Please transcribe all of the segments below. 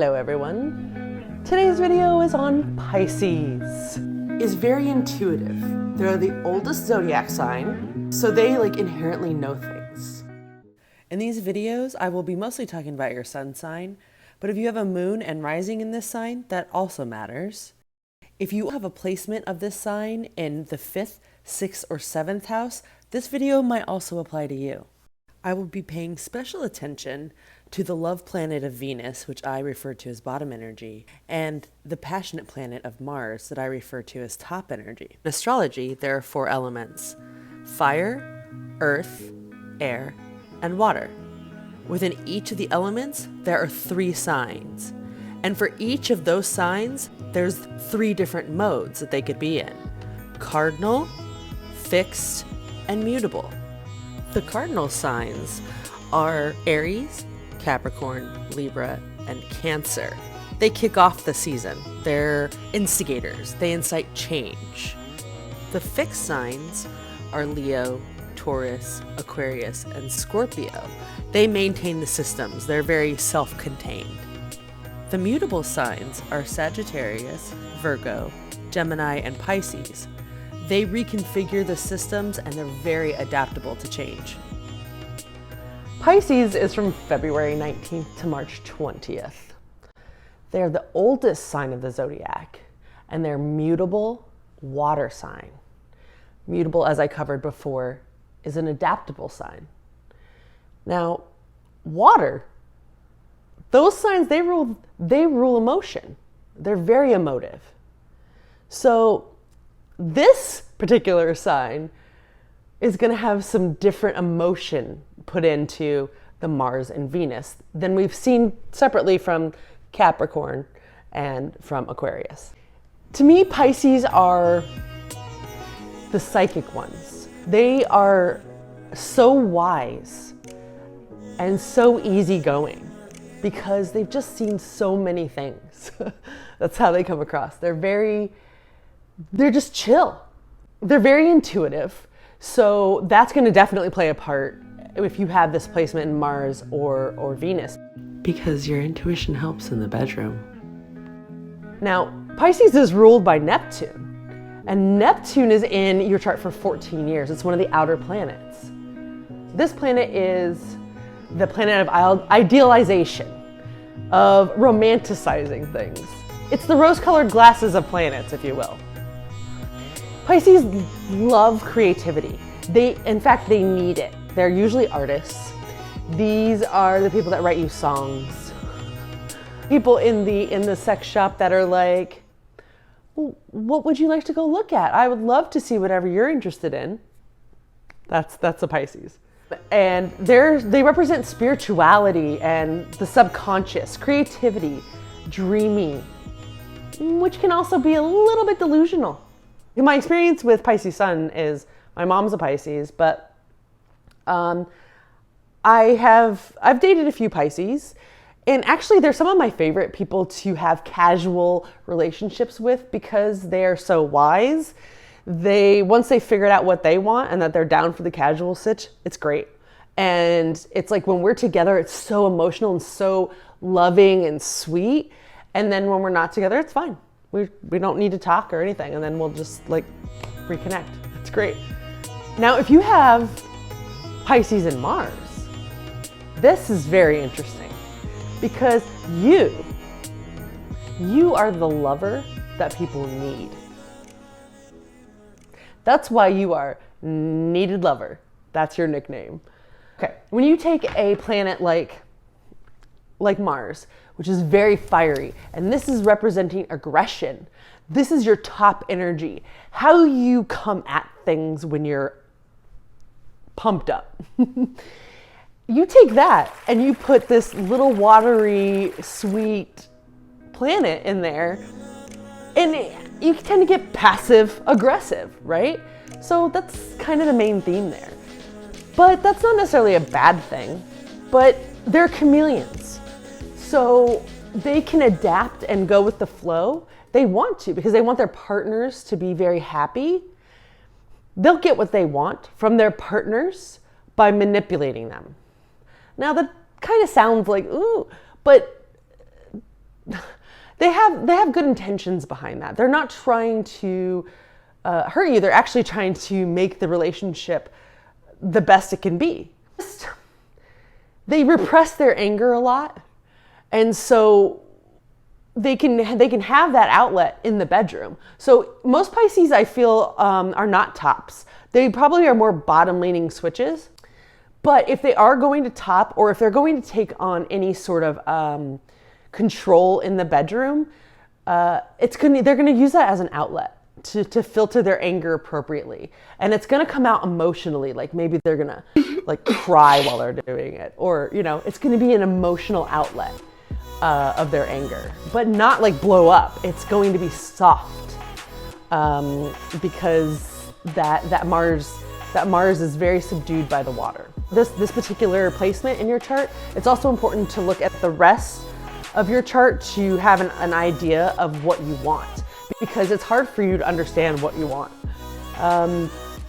Hello everyone. Today's video is on Pisces. Is very intuitive. They're the oldest zodiac sign, so they inherently know things. In these videos, I will be mostly talking about your sun sign, but if you have a moon and rising in this sign, that also matters. If you have a placement of this sign in the 5th, 6th, or 7th house, this video might also apply to you. I will be paying special attention to the love planet of Venus, which I refer to as bottom energy, and the passionate planet of Mars that I refer to as top energy. In astrology, there are 4 elements: fire, earth, air, and water. Within each of the elements, there are 3 signs. And for each of those signs, there's 3 different modes that they could be in: cardinal, fixed, and mutable. The cardinal signs are Aries, Capricorn, Libra, and Cancer. They kick off the season. They're instigators. They incite change. The fixed signs are Leo, Taurus, Aquarius, and Scorpio. They maintain the systems. They're very self-contained. The mutable signs are Sagittarius, Virgo, Gemini, and Pisces. They reconfigure the systems and they're very adaptable to change. Pisces is from February 19th to March 20th. They're the oldest sign of the zodiac, and they're mutable water sign. Mutable, as I covered before, is an adaptable sign. Now, water, those signs, they rule emotion. They're very emotive. So this particular sign is going to have some different emotion put into the Mars and Venus than we've seen separately from Capricorn and from Aquarius. To me, Pisces are the psychic ones. They are so wise and so easygoing because they've just seen so many things. That's how they come across. They're just chill. They're very intuitive. So that's going to definitely play a part if you have this placement in Mars or Venus, because your intuition helps in the bedroom. Now, Pisces is ruled by Neptune, and Neptune is in your chart for 14 years. It's one of the outer planets. This planet is the planet of idealization, of romanticizing things. It's the rose-colored glasses of planets, if you will. Pisces love creativity. In fact, they need it. They're usually artists. These are the people that write you songs. People in the sex shop that are like, well, what would you like to go look at? I would love to see whatever you're interested in. That's a Pisces. And they represent spirituality and the subconscious, creativity, dreaming, which can also be a little bit delusional. My experience with Pisces sun is my mom's a Pisces, but I've dated a few Pisces, and actually they're some of my favorite people to have casual relationships with because they are so wise. Once they figured out what they want and that they're down for the casual sitch, it's great. And it's like when we're together, it's so emotional and so loving and sweet. And then when we're not together, it's fine. We don't need to talk or anything, and then we'll just reconnect. It's great. Now, if you have Pisces and Mars, this is very interesting because you are the lover that people need. That's why you are needed lover. That's your nickname. Okay, when you take a planet like Mars, which is very fiery, and this is representing aggression. This is your top energy. How you come at things when you're pumped up. You take that and you put this little watery, sweet planet in there, and you tend to get passive aggressive, right? So that's kind of the main theme there. But that's not necessarily a bad thing, but they're chameleons. So they can adapt and go with the flow. They want to because they want their partners to be very happy. They'll get what they want from their partners by manipulating them. Now that kind of sounds like, ooh, but they have good intentions behind that. They're not trying to hurt you. They're actually trying to make the relationship the best it can be. They repress their anger a lot, and so they can have that outlet in the bedroom. So most Pisces, I feel, are not tops. They probably are more bottom-leaning switches. But if they are going to top, or if they're going to take on any sort of control in the bedroom, they're going to use that as an outlet to filter their anger appropriately. And it's going to come out emotionally. Like maybe they're going to like cry while they're doing it, or, you know, it's going to be an emotional outlet of their anger, but not like blow up. It's going to be soft because that Mars is very subdued by the water. This particular placement in your chart, it's also important to look at the rest of your chart to have an idea of what you want, because it's hard for you to understand what you want.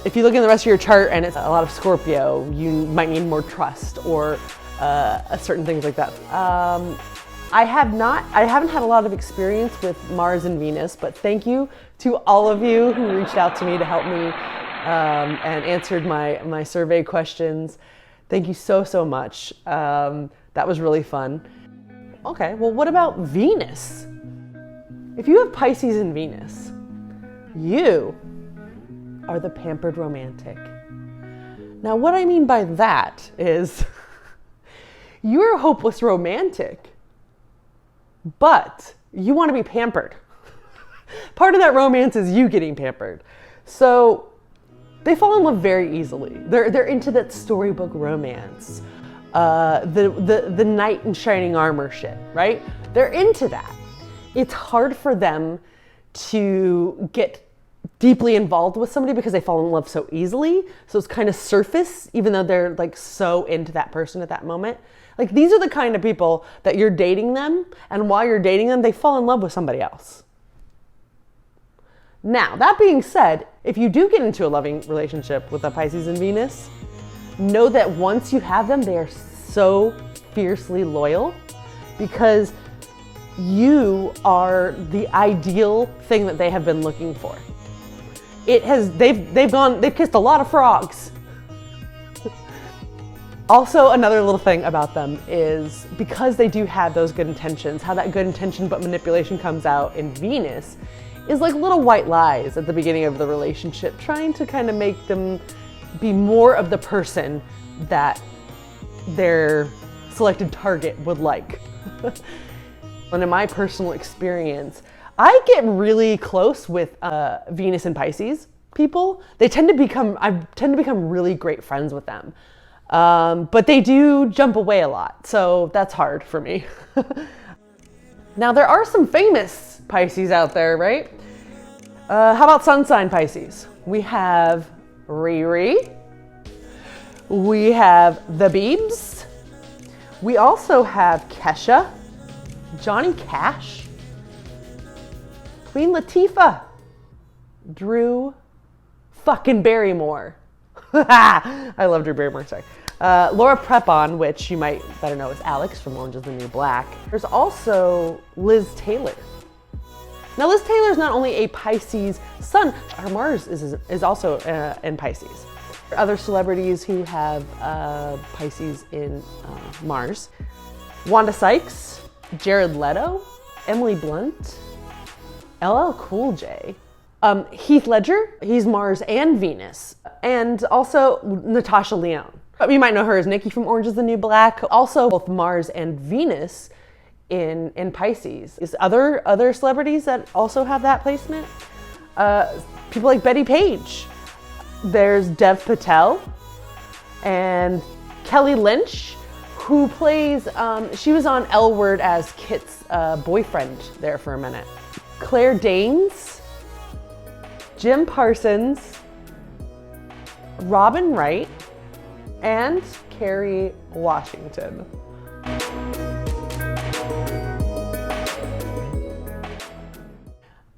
If you look in the rest of your chart and it's a lot of Scorpio, you might need more trust or certain things like that. I haven't had a lot of experience with Mars and Venus, but thank you to all of you who reached out to me to help me and answered my survey questions. Thank you so much. That was really fun. Okay, well, what about Venus? If you have Pisces and Venus, you are the pampered romantic. Now, what I mean by that is you're a hopeless romantic, but you want to be pampered. Part of that romance is you getting pampered. So they fall in love very easily. They're into that storybook romance, the knight in shining armor shit, right? They're into that. It's hard for them to get deeply involved with somebody because they fall in love so easily. So it's kind of surface, even though they're like so into that person at that moment. Like these are the kind of people that you're dating them, and while you're dating them, they fall in love with somebody else. Now, that being said, if you do get into a loving relationship with a Pisces and Venus, know that once you have them, they are so fiercely loyal because you are the ideal thing that they have been looking for. They've kissed a lot of frogs. Also, another little thing about them is because they do have those good intentions, how that good intention but manipulation comes out in Venus is like little white lies at the beginning of the relationship, trying to kind of make them be more of the person that their selected target would like. And in my personal experience, I get really close with Venus and Pisces people. I tend to become really great friends with them. But they do jump away a lot, so that's hard for me. Now, there are some famous Pisces out there, right? How about sun sign Pisces? We have Riri. We have the Biebs. We also have Kesha, Johnny Cash, Queen Latifah, Drew fucking Barrymore. I love Drew Barrymore, sorry. Laura Prepon, which you might better know as Alex from Orange is the New Black. There's also Liz Taylor. Now, Liz Taylor is not only a Pisces sun, her Mars is also in Pisces. Other celebrities who have Pisces in Mars: Wanda Sykes, Jared Leto, Emily Blunt, LL Cool J, Heath Ledger, he's Mars and Venus, and also Natasha Lyonne. You might know her as Nikki from Orange is the New Black. Also both Mars and Venus in Pisces. Is other celebrities that also have that placement? People like Betty Page. There's Dev Patel and Kelly Lynch, who plays, she was on L Word as Kit's boyfriend there for a minute. Claire Danes, Jim Parsons, Robin Wright, and Kerry Washington.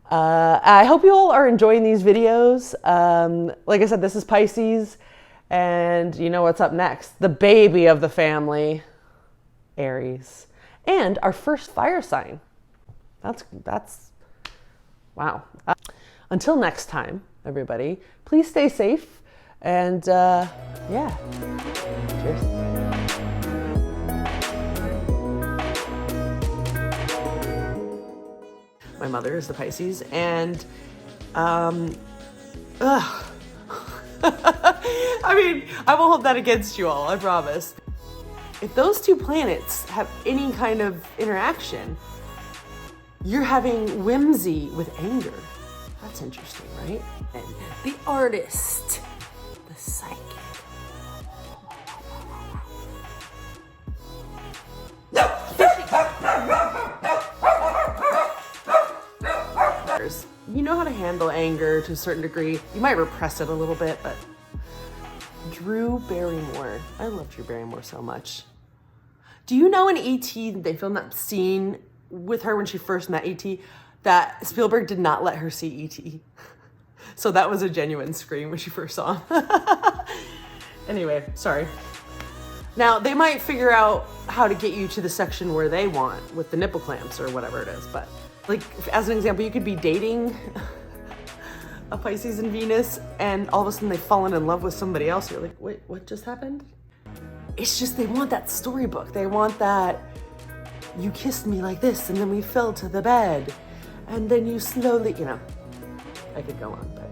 I hope you all are enjoying these videos. Like I said, this is Pisces, and you know what's up next. The baby of the family, Aries, and our first fire sign, That's wow. Until next time, everybody, please stay safe and yeah, cheers. My mother is the Pisces, and I mean, I won't hold that against you all, I promise. If those two planets have any kind of interaction, you're having whimsy with anger. That's interesting, right? And the artist, the psychic. You know how to handle anger to a certain degree. You might repress it a little bit, but Drew Barrymore. I love Drew Barrymore so much. Do you know in E.T. they filmed that scene with her when she first met E.T. that Spielberg did not let her see E.T. So that was a genuine scream when she first saw him. Anyway, sorry. Now, they might figure out how to get you to the section where they want with the nipple clamps or whatever it is, but like, as an example, you could be dating a Pisces and Venus, and all of a sudden they've fallen in love with somebody else. You're like, wait, what just happened? It's just they want that storybook. They want that, you kissed me like this, and then we fell to the bed, and then you slowly, you know. I could go on, but